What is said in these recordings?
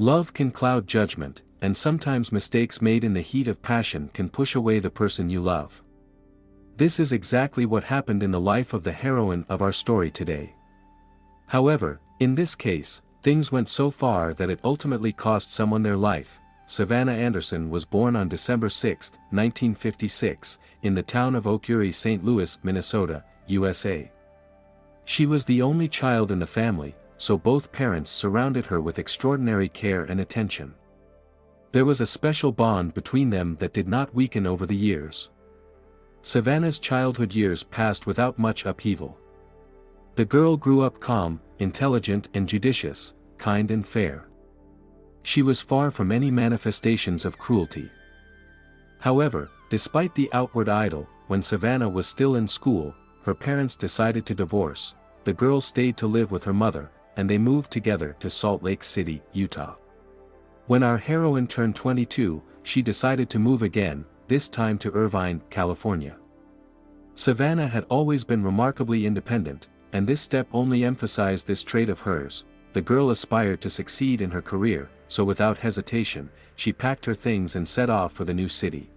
Love can cloud judgment, and sometimes mistakes made in the heat of passion can push away the person you love. This is exactly what happened in the life of the heroine of our story today. However, in this case, things went so far that it ultimately cost someone their life. Savannah Anderson was born on December 6, 1956, in the town of Oak Erie, St. Louis, Minnesota, USA. She was the only child in the family, so both parents surrounded her with extraordinary care and attention. There was a special bond between them that did not weaken over the years. Savannah's childhood years passed without much upheaval. The girl grew up calm, intelligent and judicious, kind and fair. She was far from any manifestations of cruelty. However, despite the outward idol, when Savannah was still in school, her parents decided to divorce. The girl stayed to live with her mother, and they moved together to Salt Lake City, Utah. When our heroine turned 22, she decided to move again, this time to Irvine, California. Savannah had always been remarkably independent, and this step only emphasized this trait of hers. The girl aspired to succeed in her career, so without hesitation, she packed her things and set off for the new city.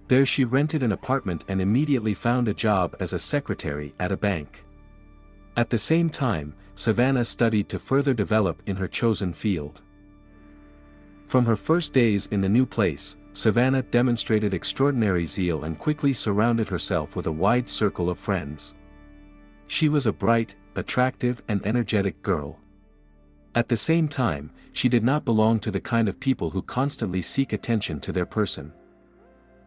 There she rented an apartment and immediately found a job as a secretary at a bank. At the same time, Savannah studied to further develop in her chosen field. From her first days in the new place, Savannah demonstrated extraordinary zeal and quickly surrounded herself with a wide circle of friends. She was a bright, attractive and energetic girl. At the same time, she did not belong to the kind of people who constantly seek attention to their person.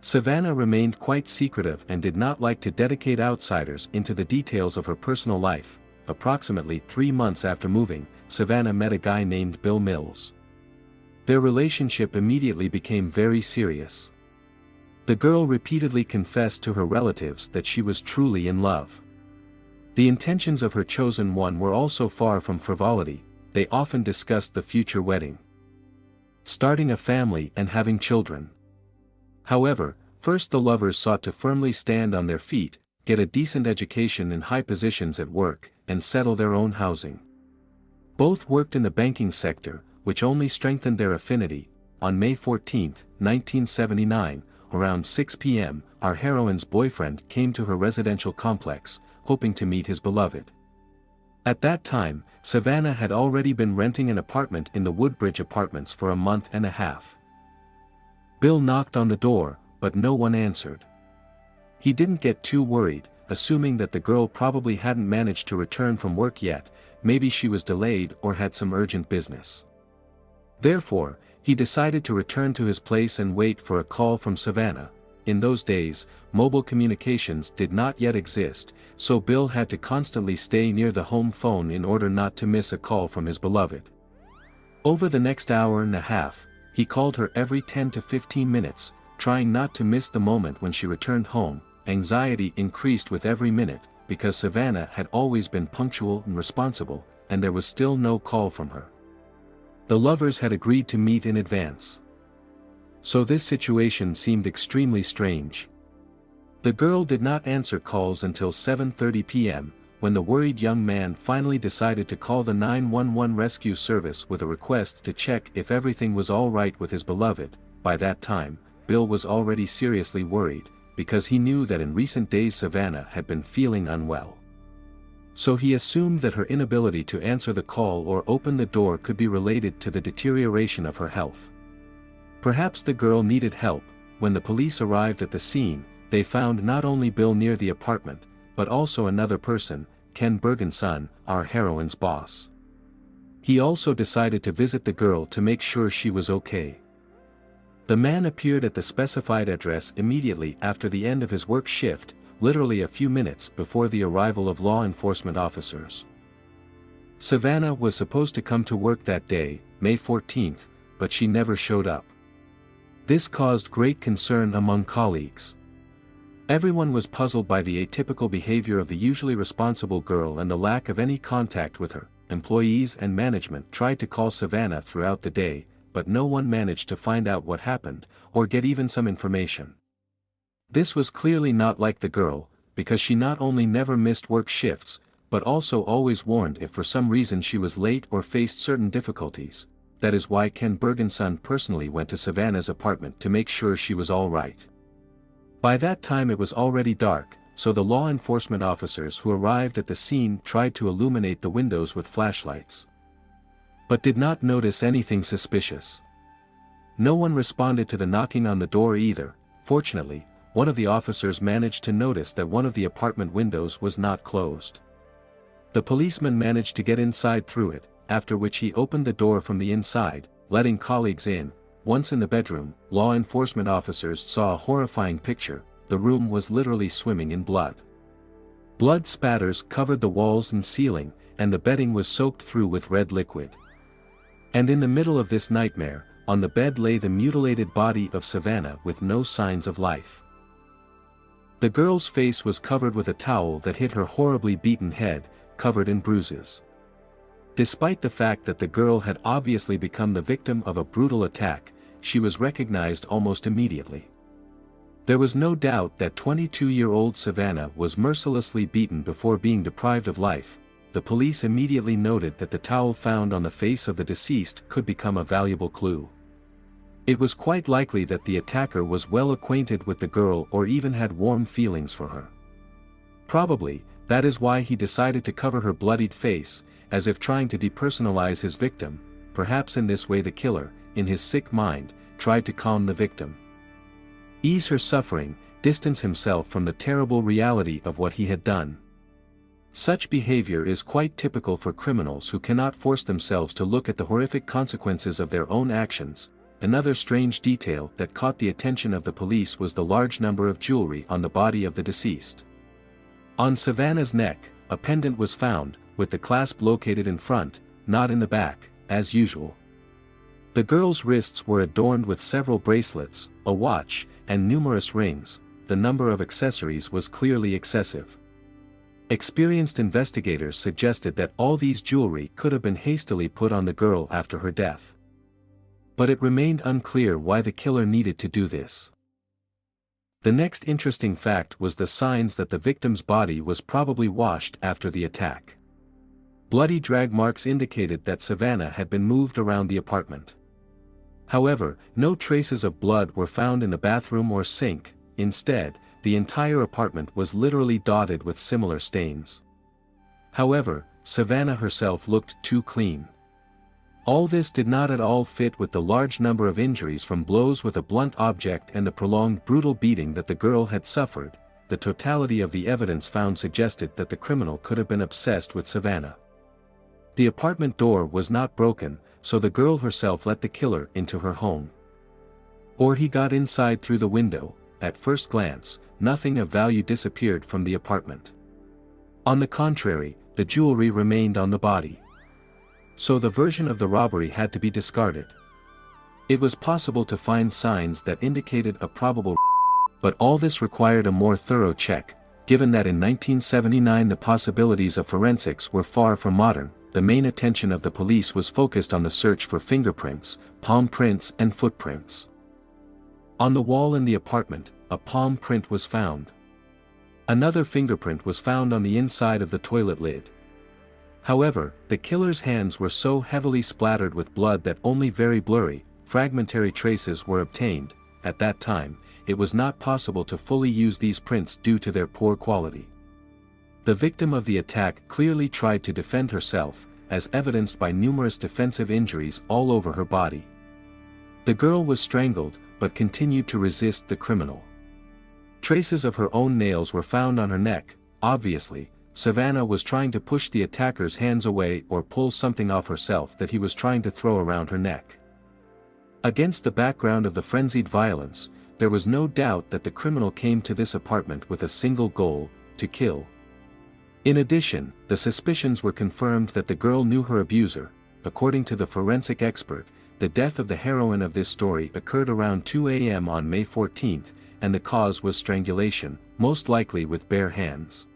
Savannah remained quite secretive and did not like to dedicate outsiders into the details of her personal life. Approximately 3 months after moving, Savannah met a guy named Bill Mills. Their relationship immediately became very serious. The girl repeatedly confessed to her relatives that she was truly in love. The intentions of her chosen one were also far from frivolity. They often discussed the future wedding, starting a family and having children. However, first the lovers sought to firmly stand on their feet, get a decent education in high positions at work, and settle their own housing. Both worked in the banking sector, which only strengthened their affinity. On May 14, 1979, around 6 p.m., our heroine's boyfriend came to her residential complex, hoping to meet his beloved. At that time, Savannah had already been renting an apartment in the Woodbridge apartments for a month and a half. Bill knocked on the door, but no one answered. He didn't get too worried, assuming that the girl probably hadn't managed to return from work yet, maybe she was delayed or had some urgent business. Therefore, he decided to return to his place and wait for a call from Savannah. In those days, mobile communications did not yet exist, so Bill had to constantly stay near the home phone in order not to miss a call from his beloved. Over the next hour and a half, he called her every 10 to 15 minutes, trying not to miss the moment when she returned home. Anxiety increased with every minute, because Savannah had always been punctual and responsible, and there was still no call from her. The lovers had agreed to meet in advance. So this situation seemed extremely strange. The girl did not answer calls until 7:30 p.m., when the worried young man finally decided to call the 911 rescue service with a request to check if everything was all right with his beloved. By that time, Bill was already seriously worried, because he knew that in recent days Savannah had been feeling unwell. So he assumed that her inability to answer the call or open the door could be related to the deterioration of her health. Perhaps the girl needed help. When the police arrived at the scene, they found not only Bill near the apartment, but also another person, Ken Bergen's son, our heroine's boss. He also decided to visit the girl to make sure she was okay. The man appeared at the specified address immediately after the end of his work shift, literally a few minutes before the arrival of law enforcement officers. Savannah was supposed to come to work that day, May 14th, but she never showed up. This caused great concern among colleagues. Everyone was puzzled by the atypical behavior of the usually responsible girl and the lack of any contact with her. Employees and management tried to call Savannah throughout the day, but no one managed to find out what happened, or get even some information. This was clearly not like the girl, because she not only never missed work shifts, but also always warned if for some reason she was late or faced certain difficulties. that is why Ken Bergenson personally went to Savannah's apartment to make sure she was all right. By that time it was already dark, so the law enforcement officers who arrived at the scene tried to illuminate the windows with flashlights, but did not notice anything suspicious. No one responded to the knocking on the door either. Fortunately, one of the officers managed to notice that one of the apartment windows was not closed. The policeman managed to get inside through it, after which he opened the door from the inside, letting colleagues in. Once in the bedroom, law enforcement officers saw a horrifying picture. The room was literally swimming in blood. Blood spatters covered the walls and ceiling, and the bedding was soaked through with red liquid. And in the middle of this nightmare, on the bed lay the mutilated body of Savannah with no signs of life. The girl's face was covered with a towel that hit her horribly beaten head, covered in bruises. Despite the fact that the girl had obviously become the victim of a brutal attack, she was recognized almost immediately. There was no doubt that 22-year-old Savannah was mercilessly beaten before being deprived of life. The police immediately noted that the towel found on the face of the deceased could become a valuable clue. It was quite likely that the attacker was well acquainted with the girl or even had warm feelings for her. Probably, that is why he decided to cover her bloodied face, as if trying to depersonalize his victim. Perhaps in this way the killer, in his sick mind, tried to calm the victim, ease her suffering, distance himself from the terrible reality of what he had done. Such behavior is quite typical for criminals who cannot force themselves to look at the horrific consequences of their own actions. Another strange detail that caught the attention of the police was the large number of jewelry on the body of the deceased. On Savannah's neck, a pendant was found, with the clasp located in front, not in the back, as usual. The girl's wrists were adorned with several bracelets, a watch, and numerous rings. The number of accessories was clearly excessive. Experienced investigators suggested that all these jewelry could have been hastily put on the girl after her death. But it remained unclear why the killer needed to do this. The next interesting fact was the signs that the victim's body was probably washed after the attack. Bloody drag marks indicated that Savannah had been moved around the apartment. However, no traces of blood were found in the bathroom or sink. Instead, the entire apartment was literally dotted with similar stains. However, Savannah herself looked too clean. All this did not at all fit with the large number of injuries from blows with a blunt object and the prolonged brutal beating that the girl had suffered. The totality of the evidence found suggested that the criminal could have been obsessed with Savannah. The apartment door was not broken, so the girl herself let the killer into her home. Or he got inside through the window. At first glance, nothing of value disappeared from the apartment. On the contrary, the jewelry remained on the body. So the version of the robbery had to be discarded. It was possible to find signs that indicated a probable but all this required a more thorough check. Given that in 1979 the possibilities of forensics were far from modern, the main attention of the police was focused on the search for fingerprints, palm prints and footprints. On the wall in the apartment, a palm print was found. Another fingerprint was found on the inside of the toilet lid. However, the killer's hands were so heavily splattered with blood that only very blurry, fragmentary traces were obtained. At that time, it was not possible to fully use these prints due to their poor quality. The victim of the attack clearly tried to defend herself, as evidenced by numerous defensive injuries all over her body. The girl was strangled, but continued to resist the criminal. Traces of her own nails were found on her neck. Obviously, Savannah was trying to push the attacker's hands away or pull something off herself that he was trying to throw around her neck. Against the background of the frenzied violence, there was no doubt that the criminal came to this apartment with a single goal: to kill. In addition, the suspicions were confirmed that the girl knew her abuser. According to the forensic expert, the death of the heroine of this story occurred around 2 a.m. on May 14, and the cause was strangulation, most likely with bare hands.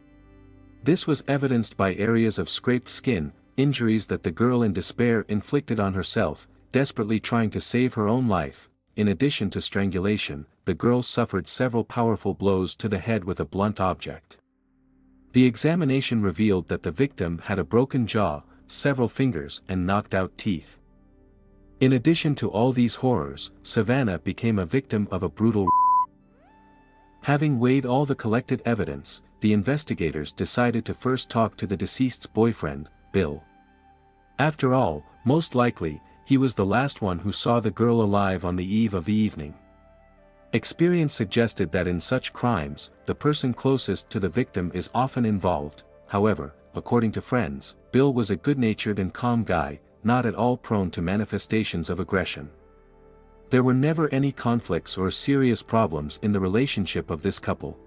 This was evidenced by areas of scraped skin, injuries that the girl in despair inflicted on herself, desperately trying to save her own life. In addition to strangulation, the girl suffered several powerful blows to the head with a blunt object. The examination revealed that the victim had a broken jaw, several fingers and knocked out teeth. In addition to all these horrors, Savannah became a victim of a brutal. Having weighed all the collected evidence, the investigators decided to first talk to the deceased's boyfriend, Bill. After all, most likely, he was the last one who saw the girl alive on the eve of the evening. Experience suggested that in such crimes, the person closest to the victim is often involved. However, according to friends, Bill was a good-natured and calm guy, not at all prone to manifestations of aggression. There were never any conflicts or serious problems in the relationship of this couple.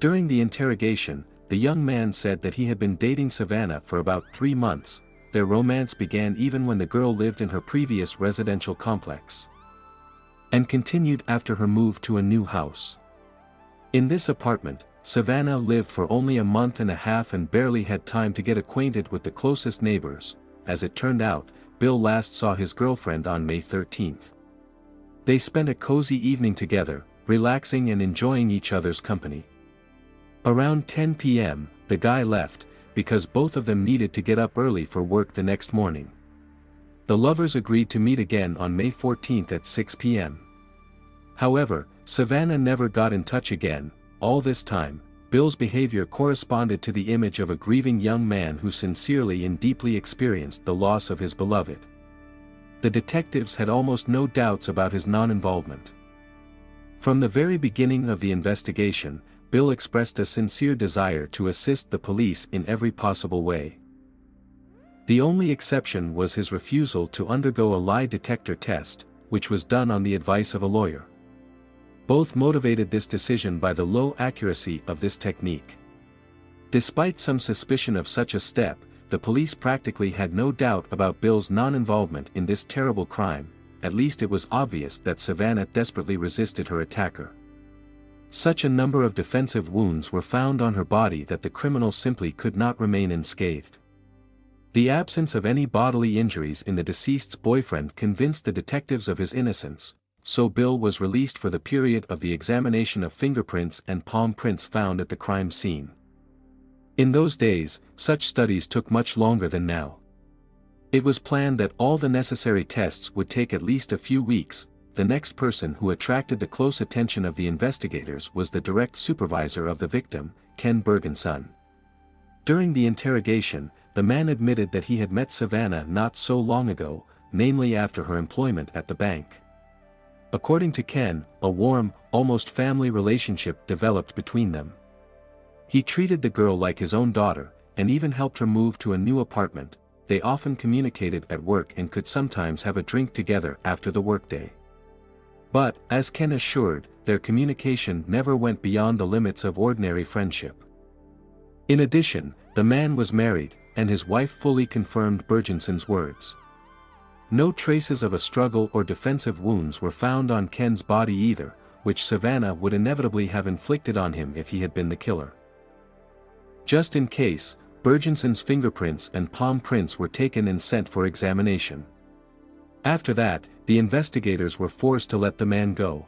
During the interrogation, the young man said that he had been dating Savannah for about 3 months. Their romance began even when the girl lived in her previous residential complex, and continued after her move to a new house. In this apartment, Savannah lived for only a month and a half and barely had time to get acquainted with the closest neighbors. As it turned out, Bill last saw his girlfriend on May 13th. They spent a cozy evening together, relaxing and enjoying each other's company. Around 10 p.m., the guy left, because both of them needed to get up early for work the next morning. The lovers agreed to meet again on May 14th at 6 p.m. However, Savannah never got in touch again. All this time, Bill's behavior corresponded to the image of a grieving young man who sincerely and deeply experienced the loss of his beloved. The detectives had almost no doubts about his non-involvement. From the very beginning of the investigation, Bill expressed a sincere desire to assist the police in every possible way. The only exception was his refusal to undergo a lie detector test, which was done on the advice of a lawyer. Both motivated this decision by the low accuracy of this technique. Despite some suspicion of such a step, the police practically had no doubt about Bill's non-involvement in this terrible crime. At least it was obvious that Savannah desperately resisted her attacker. Such a number of defensive wounds were found on her body that the criminal simply could not remain unscathed. The absence of any bodily injuries in the deceased's boyfriend convinced the detectives of his innocence, so Bill was released for the period of the examination of fingerprints and palm prints found at the crime scene. In those days, such studies took much longer than now. It was planned that all the necessary tests would take at least a few weeks. The next person who attracted the close attention of the investigators was the direct supervisor of the victim, Ken Bergen's son. During the interrogation, the man admitted that he had met Savannah not so long ago, namely after her employment at the bank. According to Ken, a warm, almost family relationship developed between them. He treated the girl like his own daughter, and even helped her move to a new apartment. They often communicated at work and could sometimes have a drink together after the workday. But, as Ken assured, their communication never went beyond the limits of ordinary friendship. In addition, the man was married, and his wife fully confirmed Bergenson's words. No traces of a struggle or defensive wounds were found on Ken's body either, which Savannah would inevitably have inflicted on him if he had been the killer. Just in case, Bergenson's fingerprints and palm prints were taken and sent for examination. After that, the investigators were forced to let the man go.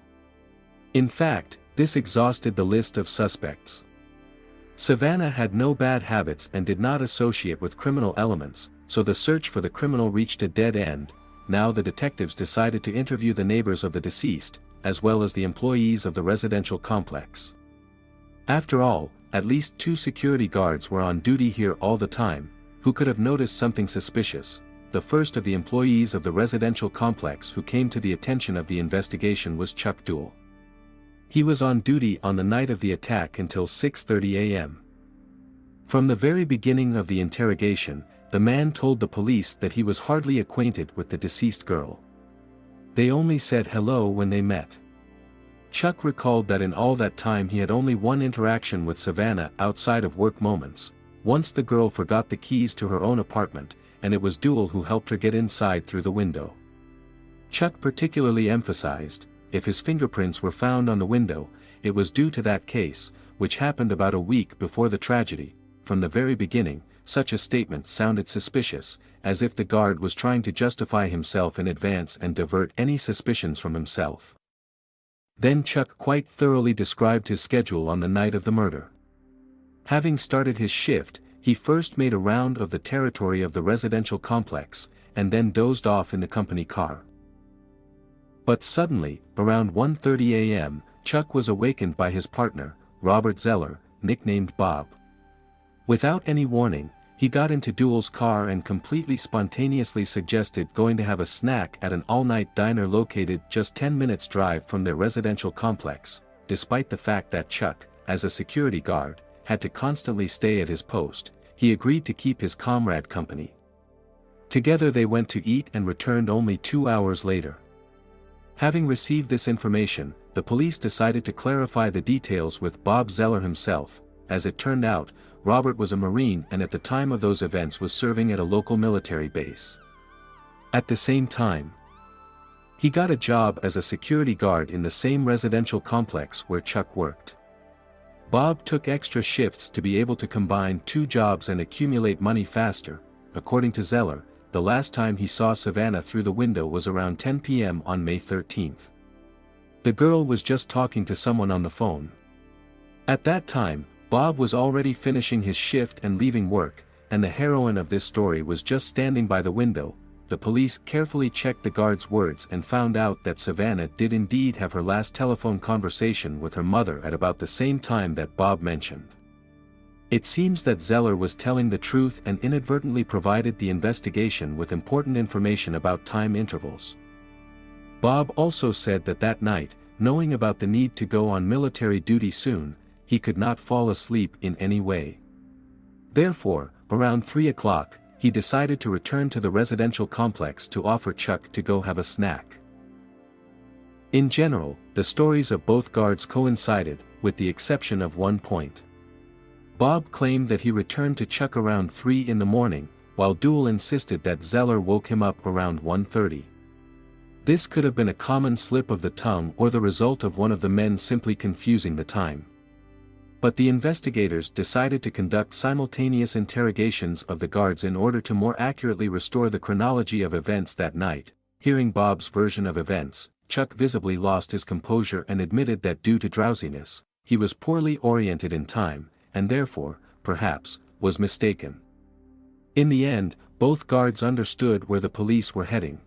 In fact, this exhausted the list of suspects. Savannah had no bad habits and did not associate with criminal elements, so the search for the criminal reached a dead end. Now the detectives decided to interview the neighbors of the deceased, as well as the employees of the residential complex. After all, at least 2 security guards were on duty here all the time, who could have noticed something suspicious. The first of the employees of the residential complex who came to the attention of the investigation was Chuck Dool. He was on duty on the night of the attack until 6:30 a.m. From the very beginning of the interrogation, the man told the police that he was hardly acquainted with the deceased girl. They only said hello when they met. Chuck recalled that in all that time he had only one interaction with Savannah outside of work moments. Once the girl forgot the keys to her own apartment, and it was Dool who helped her get inside through the window. Chuck particularly emphasized, if his fingerprints were found on the window, it was due to that case, which happened about a week before the tragedy. From the very beginning, such a statement sounded suspicious, as if the guard was trying to justify himself in advance and divert any suspicions from himself. Then Chuck quite thoroughly described his schedule on the night of the murder. Having started his shift, he first made a round of the territory of the residential complex, and then dozed off in the company car. But suddenly, around 1:30 a.m., Chuck was awakened by his partner, Robert Zeller, nicknamed Bob. Without any warning, he got into Duell's car and completely spontaneously suggested going to have a snack at an all-night diner located just 10 minutes' drive from their residential complex, despite the fact that Chuck, as a security guard, had to constantly stay at his post. He agreed to keep his comrade company. Together they went to eat and returned only 2 hours later. Having received this information, the police decided to clarify the details with Bob Zeller himself. As it turned out, Robert was a Marine and at the time of those events was serving at a local military base. At the same time, he got a job as a security guard in the same residential complex where Chuck worked. Bob took extra shifts to be able to combine 2 jobs and accumulate money faster. According to Zeller, the last time he saw Savannah through the window was around 10 p.m. on May 13th. The girl was just talking to someone on the phone. At that time, Bob was already finishing his shift and leaving work, and the heroine of this story was just standing by the window. The police carefully checked the guard's words and found out that Savannah did indeed have her last telephone conversation with her mother at about the same time that Bob mentioned. It seems that Zeller was telling the truth and inadvertently provided the investigation with important information about time intervals. Bob also said that that night, knowing about the need to go on military duty soon, he could not fall asleep in any way. Therefore, around 3 o'clock, he decided to return to the residential complex to offer Chuck to go have a snack. In general, the stories of both guards coincided, with the exception of one point. Bob claimed that he returned to Chuck around 3 in the morning, while Duell insisted that Zeller woke him up around 1:30. This could have been a common slip of the tongue or the result of one of the men simply confusing the time. But the investigators decided to conduct simultaneous interrogations of the guards in order to more accurately restore the chronology of events that night. Hearing Bob's version of events, Chuck visibly lost his composure and admitted that due to drowsiness, he was poorly oriented in time, and therefore, perhaps, was mistaken. In the end, both guards understood where the police were heading,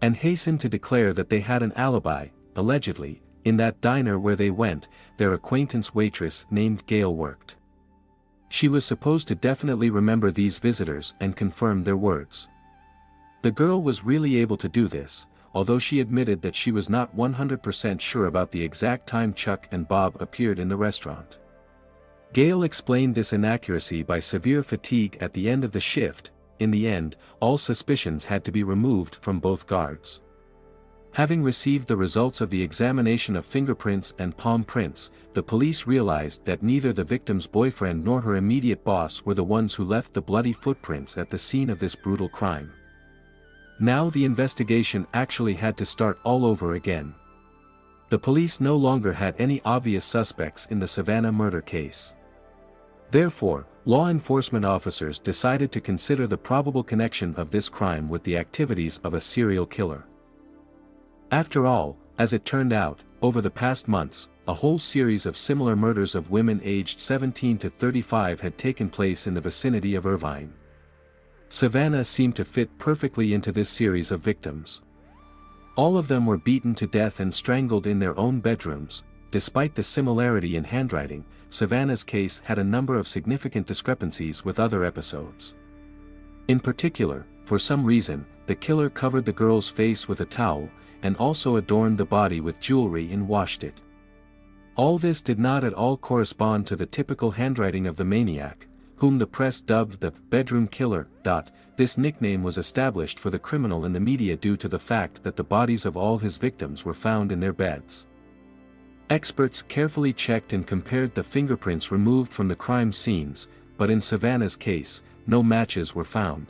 and hastened to declare that they had an alibi. Allegedly, in that diner where they went, their acquaintance waitress named Gail worked. She was supposed to definitely remember these visitors and confirm their words. The girl was really able to do this, although she admitted that she was not 100% sure about the exact time Chuck and Bob appeared in the restaurant. Gail explained this inaccuracy by severe fatigue at the end of the shift. In the end, all suspicions had to be removed from both guards. Having received the results of the examination of fingerprints and palm prints, the police realized that neither the victim's boyfriend nor her immediate boss were the ones who left the bloody footprints at the scene of this brutal crime. Now the investigation actually had to start all over again. The police no longer had any obvious suspects in the Savannah murder case. Therefore, law enforcement officers decided to consider the probable connection of this crime with the activities of a serial killer. After all, as it turned out, over the past months, a whole series of similar murders of women aged 17 to 35 had taken place in the vicinity of Irvine. Savannah seemed to fit perfectly into this series of victims. All of them were beaten to death and strangled in their own bedrooms. Despite the similarity in handwriting, Savannah's case had a number of significant discrepancies with other episodes. In particular, for some reason, the killer covered the girl's face with a towel, and also adorned the body with jewelry and washed it. All this did not at all correspond to the typical handwriting of the maniac, whom the press dubbed the bedroom killer. This nickname was established for the criminal in the media due to the fact that the bodies of all his victims were found in their beds. Experts carefully checked and compared the fingerprints removed from the crime scenes, but in Savannah's case, no matches were found.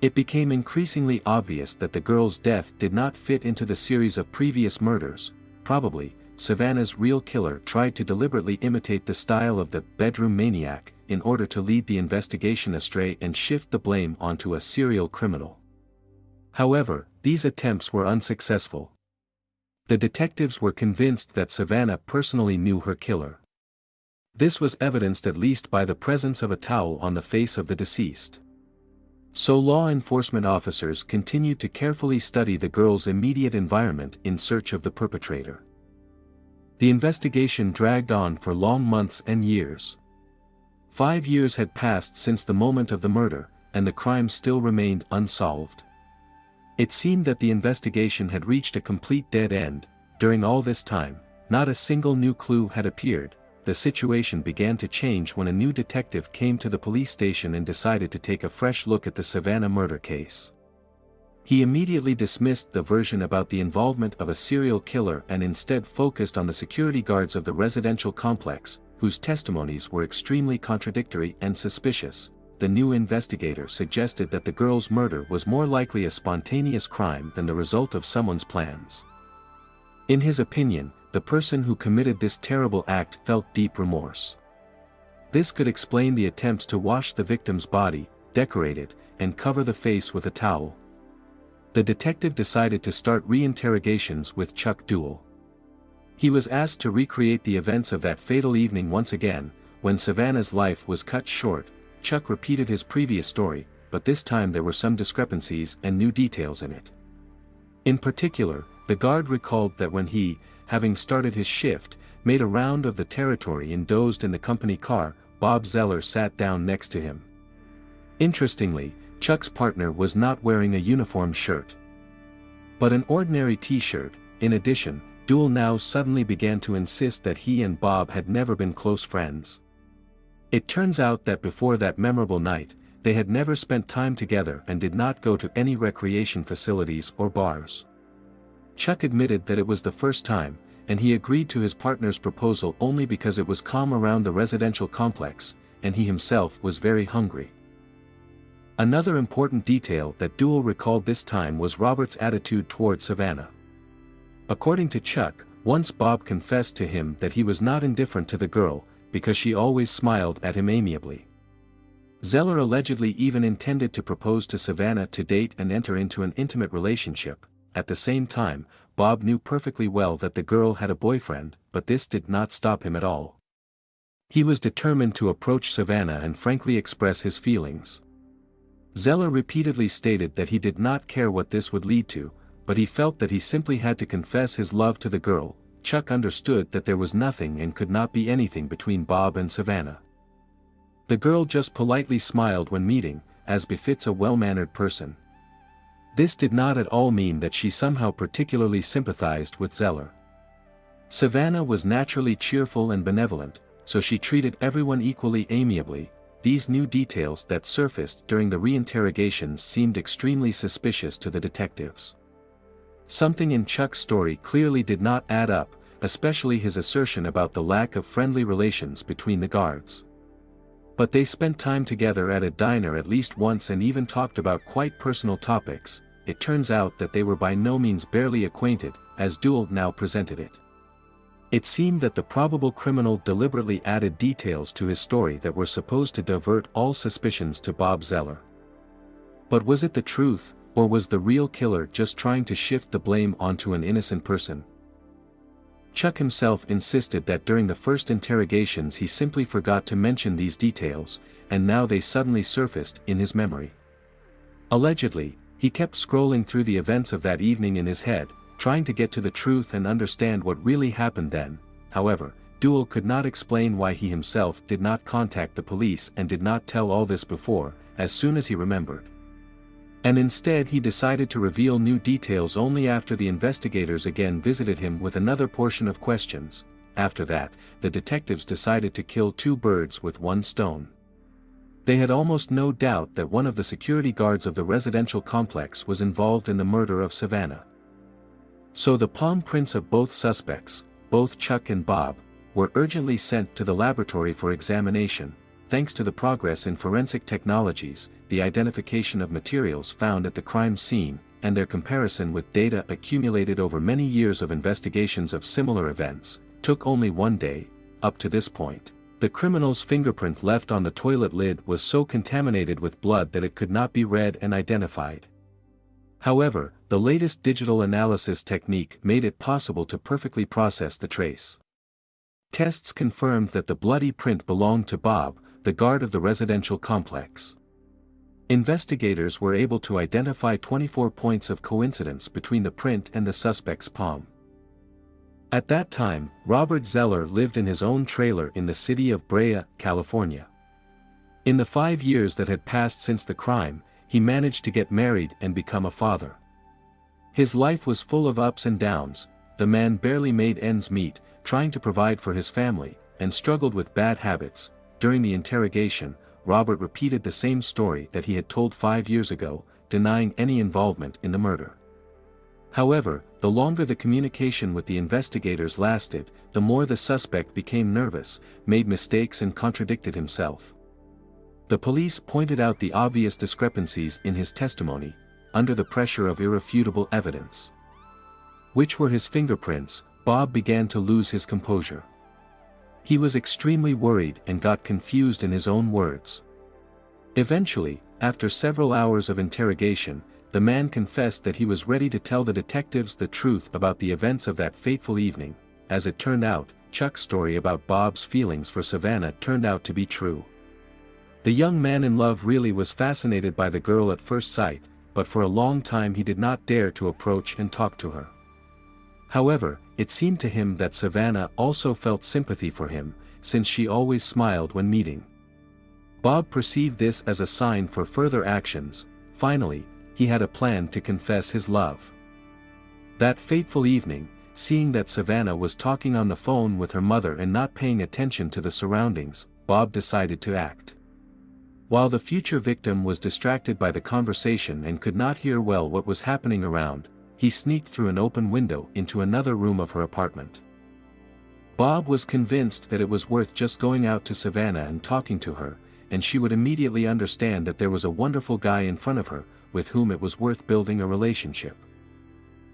It became increasingly obvious that the girl's death did not fit into the series of previous murders. Probably, Savannah's real killer tried to deliberately imitate the style of the bedroom maniac, in order to lead the investigation astray and shift the blame onto a serial criminal. However, these attempts were unsuccessful. The detectives were convinced that Savannah personally knew her killer. This was evidenced at least by the presence of a towel on the face of the deceased. So law enforcement officers continued to carefully study the girl's immediate environment in search of the perpetrator. The investigation dragged on for long months and years. 5 years had passed since the moment of the murder, and the crime still remained unsolved. It seemed that the investigation had reached a complete dead end. During all this time, not a single new clue had appeared. The situation began to change when a new detective came to the police station and decided to take a fresh look at the Savannah murder case. He immediately dismissed the version about the involvement of a serial killer and instead focused on the security guards of the residential complex, whose testimonies were extremely contradictory and suspicious. The new investigator suggested that the girl's murder was more likely a spontaneous crime than the result of someone's plans. In his opinion, the person who committed this terrible act felt deep remorse. This could explain the attempts to wash the victim's body, decorate it, and cover the face with a towel. The detective decided to start re-interrogations with Chuck Duell. He was asked to recreate the events of that fatal evening once again. When Savannah's life was cut short, Chuck repeated his previous story, but this time there were some discrepancies and new details in it. In particular, the guard recalled that when he, having started his shift, made a round of the territory and dozed in the company car, Bob Zeller sat down next to him. Interestingly, Chuck's partner was not wearing a uniform shirt, but an ordinary t-shirt. In addition, Duell now suddenly began to insist that he and Bob had never been close friends. It turns out that before that memorable night, they had never spent time together and did not go to any recreation facilities or bars. Chuck admitted that it was the first time, and he agreed to his partner's proposal only because it was calm around the residential complex, and he himself was very hungry. Another important detail that Duell recalled this time was Robert's attitude toward Savannah. According to Chuck, once Bob confessed to him that he was not indifferent to the girl, because she always smiled at him amiably. Zeller allegedly even intended to propose to Savannah to date and enter into an intimate relationship. At the same time, Bob knew perfectly well that the girl had a boyfriend, but this did not stop him at all. He was determined to approach Savannah and frankly express his feelings. Zeller repeatedly stated that he did not care what this would lead to, but he felt that he simply had to confess his love to the girl. Chuck understood that there was nothing and could not be anything between Bob and Savannah. The girl just politely smiled when meeting, as befits a well-mannered person. This did not at all mean that she somehow particularly sympathized with Zeller. Savannah was naturally cheerful and benevolent, so she treated everyone equally amiably. These new details that surfaced during the re-interrogations seemed extremely suspicious to the detectives. Something in Chuck's story clearly did not add up, especially his assertion about the lack of friendly relations between the guards. But they spent time together at a diner at least once and even talked about quite personal topics. It turns out that they were by no means barely acquainted, as Duell now presented it. It seemed that the probable criminal deliberately added details to his story that were supposed to divert all suspicions to Bob Zeller. But was it the truth, or was the real killer just trying to shift the blame onto an innocent person? Chuck himself insisted that during the first interrogations he simply forgot to mention these details, and now they suddenly surfaced in his memory. Allegedly, he kept scrolling through the events of that evening in his head, trying to get to the truth and understand what really happened then. However, Duell could not explain why he himself did not contact the police and did not tell all this before, as soon as he remembered. And instead he decided to reveal new details only after the investigators again visited him with another portion of questions. After that, the detectives decided to kill two birds with one stone. They had almost no doubt that one of the security guards of the residential complex was involved in the murder of Savannah. So the palm prints of both suspects, both Chuck and Bob, were urgently sent to the laboratory for examination. Thanks to the progress in forensic technologies, the identification of materials found at the crime scene, and their comparison with data accumulated over many years of investigations of similar events, took only one day. Up to this point, the criminal's fingerprint left on the toilet lid was so contaminated with blood that it could not be read and identified. However, the latest digital analysis technique made it possible to perfectly process the trace. Tests confirmed that the bloody print belonged to Bob, the guard of the residential complex. Investigators were able to identify 24 points of coincidence between the print and the suspect's palm. At that time, Robert Zeller lived in his own trailer in the city of Brea, California. In the 5 years that had passed since the crime, he managed to get married and become a father. His life was full of ups and downs. The man barely made ends meet, trying to provide for his family, and struggled with bad habits. During the interrogation, Robert repeated the same story that he had told 5 years ago, denying any involvement in the murder. However, the longer the communication with the investigators lasted, the more the suspect became nervous, made mistakes and contradicted himself. The police pointed out the obvious discrepancies in his testimony, under the pressure of irrefutable evidence. Which were his fingerprints. Bob began to lose his composure. He was extremely worried and got confused in his own words. Eventually, after several hours of interrogation, the man confessed that he was ready to tell the detectives the truth about the events of that fateful evening. As it turned out, Chuck's story about Bob's feelings for Savannah turned out to be true. The young man in love really was fascinated by the girl at first sight, but for a long time he did not dare to approach and talk to her. However, it seemed to him that Savannah also felt sympathy for him, since she always smiled when meeting. Bob perceived this as a sign for further actions. Finally, he had a plan to confess his love. That fateful evening, seeing that Savannah was talking on the phone with her mother and not paying attention to the surroundings, Bob decided to act. While the future victim was distracted by the conversation and could not hear well what was happening around, he sneaked through an open window into another room of her apartment. Bob was convinced that it was worth just going out to Savannah and talking to her, and she would immediately understand that there was a wonderful guy in front of her, with whom it was worth building a relationship.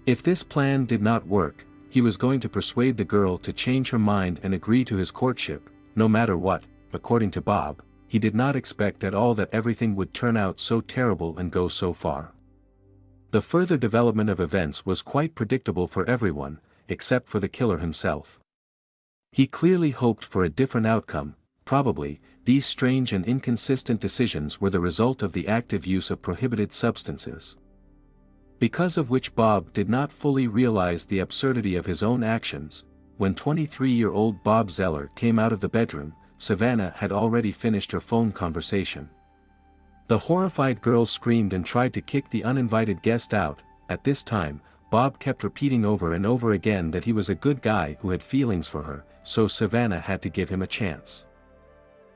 If this plan did not work, he was going to persuade the girl to change her mind and agree to his courtship, no matter what. According to Bob, he did not expect at all that everything would turn out so terrible and go so far. The further development of events was quite predictable for everyone, except for the killer himself. He clearly hoped for a different outcome. Probably, these strange and inconsistent decisions were the result of the active use of prohibited substances. Because of which Bob did not fully realize the absurdity of his own actions. When 23-year-old Bob Zeller came out of the bedroom, Savannah had already finished her phone conversation. The horrified girl screamed and tried to kick the uninvited guest out. At this time, Bob kept repeating over and over again that he was a good guy who had feelings for her, so Savannah had to give him a chance.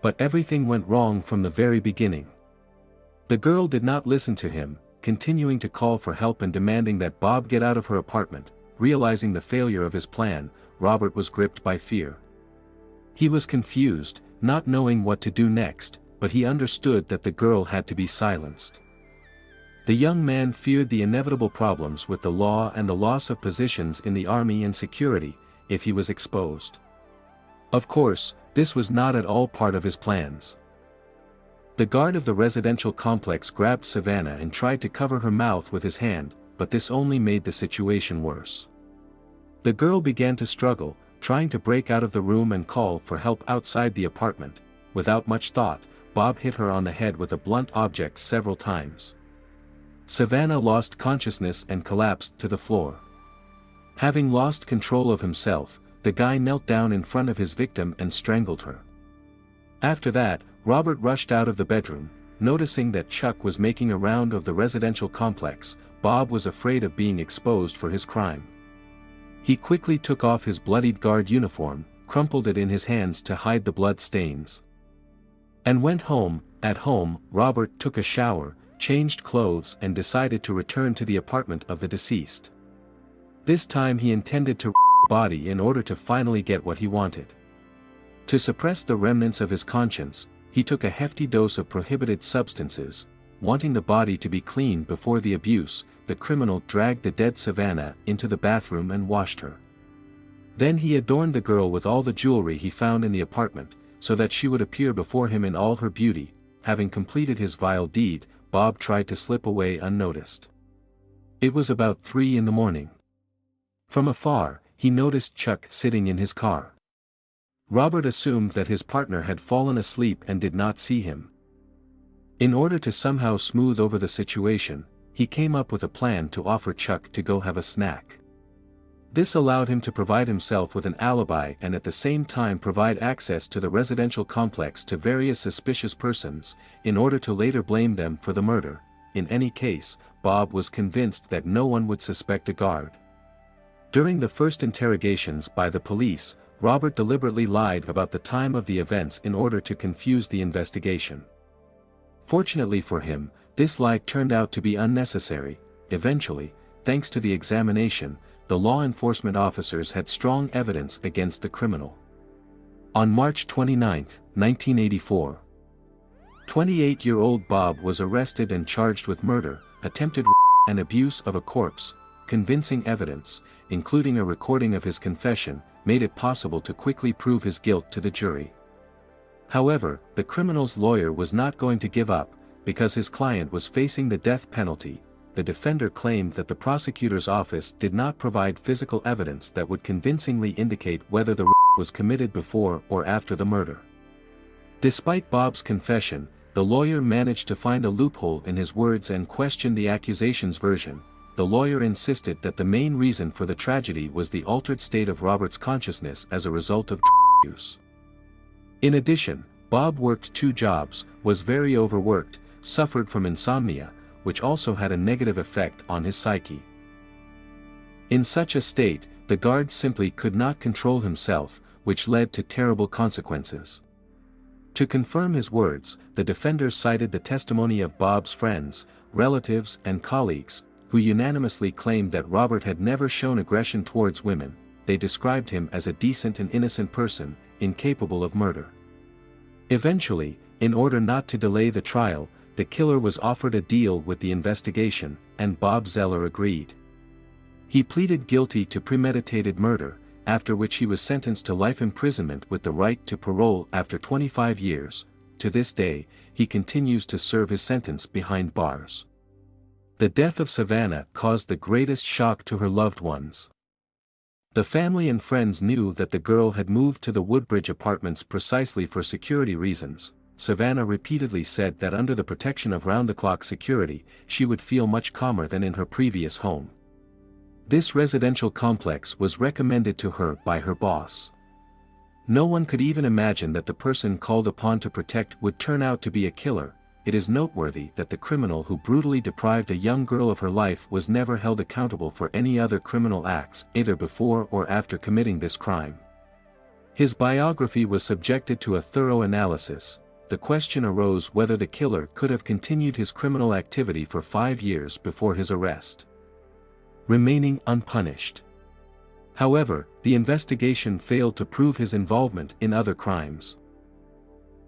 But everything went wrong from the very beginning. The girl did not listen to him, continuing to call for help and demanding that Bob get out of her apartment. Realizing the failure of his plan, Robert was gripped by fear. He was confused, not knowing what to do next, but he understood that the girl had to be silenced. The young man feared the inevitable problems with the law and the loss of positions in the army and security, if he was exposed. Of course, this was not at all part of his plans. The guard of the residential complex grabbed Savannah and tried to cover her mouth with his hand, but this only made the situation worse. The girl began to struggle, trying to break out of the room and call for help outside the apartment. Without much thought, Bob hit her on the head with a blunt object several times. Savannah lost consciousness and collapsed to the floor. Having lost control of himself, the guy knelt down in front of his victim and strangled her. After that, Robert rushed out of the bedroom. Noticing that Chuck was making a round of the residential complex, Bob was afraid of being exposed for his crime. He quickly took off his bloodied guard uniform, crumpled it in his hands to hide the blood stains, and went home. At home, Robert took a shower, changed clothes and decided to return to the apartment of the deceased. This time he intended to the body in order to finally get what he wanted. To suppress the remnants of his conscience, he took a hefty dose of prohibited substances. Wanting the body to be clean before the abuse, the criminal dragged the dead Savannah into the bathroom and washed her. Then he adorned the girl with all the jewelry he found in the apartment, so that she would appear before him in all her beauty. Having completed his vile deed, Bob tried to slip away unnoticed. It was about 3 in the morning. From afar, he noticed Chuck sitting in his car. Robert assumed that his partner had fallen asleep and did not see him. In order to somehow smooth over the situation, he came up with a plan to offer Chuck to go have a snack. This allowed him to provide himself with an alibi and at the same time provide access to the residential complex to various suspicious persons, in order to later blame them for the murder. In any case, Bob was convinced that no one would suspect a guard. During the first interrogations by the police, Robert deliberately lied about the time of the events in order to confuse the investigation. Fortunately for him, this lie turned out to be unnecessary. Eventually, thanks to the examination, the law enforcement officers had strong evidence against the criminal. On March 29, 1984, 28-year-old Bob was arrested and charged with murder, attempted rape, and abuse of a corpse. Convincing evidence, including a recording of his confession, made it possible to quickly prove his guilt to the jury. However, the criminal's lawyer was not going to give up, because his client was facing the death penalty. The defender claimed that the prosecutor's office did not provide physical evidence that would convincingly indicate whether the rape was committed before or after the murder. Despite Bob's confession, the lawyer managed to find a loophole in his words and questioned the accusation's version. The lawyer insisted that the main reason for the tragedy was the altered state of Robert's consciousness as a result of use. In addition, Bob worked 2 jobs, was very overworked, suffered from insomnia, which also had a negative effect on his psyche. In such a state, the guard simply could not control himself, which led to terrible consequences. To confirm his words, the defender cited the testimony of Bob's friends, relatives and colleagues, who unanimously claimed that Robert had never shown aggression towards women. They described him as a decent and innocent person, incapable of murder. Eventually, in order not to delay the trial, the killer was offered a deal with the investigation, and Bob Zeller agreed. He pleaded guilty to premeditated murder, after which he was sentenced to life imprisonment with the right to parole after 25 years. To this day, he continues to serve his sentence behind bars. The death of Savannah caused the greatest shock to her loved ones. The family and friends knew that the girl had moved to the Woodbridge apartments precisely for security reasons. Savannah repeatedly said that under the protection of round-the-clock security, she would feel much calmer than in her previous home. This residential complex was recommended to her by her boss. No one could even imagine that the person called upon to protect would turn out to be a killer. It is noteworthy that the criminal who brutally deprived a young girl of her life was never held accountable for any other criminal acts, either before or after committing this crime. His biography was subjected to a thorough analysis. The question arose whether the killer could have continued his criminal activity for 5 years before his arrest, remaining unpunished. However, the investigation failed to prove his involvement in other crimes.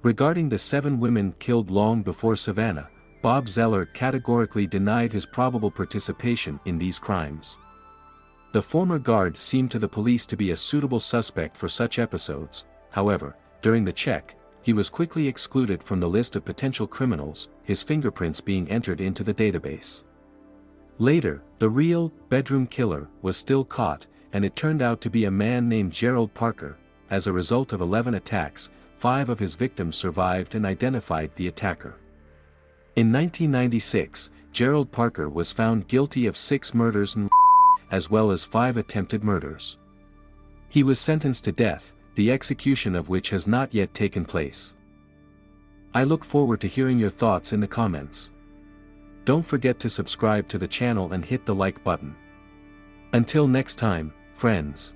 Regarding the 7 women killed long before Savannah, Bob Zeller categorically denied his probable participation in these crimes. The former guard seemed to the police to be a suitable suspect for such episodes. However, during the check, he was quickly excluded from the list of potential criminals, his fingerprints being entered into the database. Later, the real bedroom killer was still caught, and it turned out to be a man named Gerald Parker. As a result of 11 attacks, 5 of his victims survived and identified the attacker. In 1996, Gerald Parker was found guilty of 6 murders and as well as 5 attempted murders. He was sentenced to death, the execution of which has not yet taken place. I look forward to hearing your thoughts in the comments. Don't forget to subscribe to the channel and hit the like button. Until next time, friends.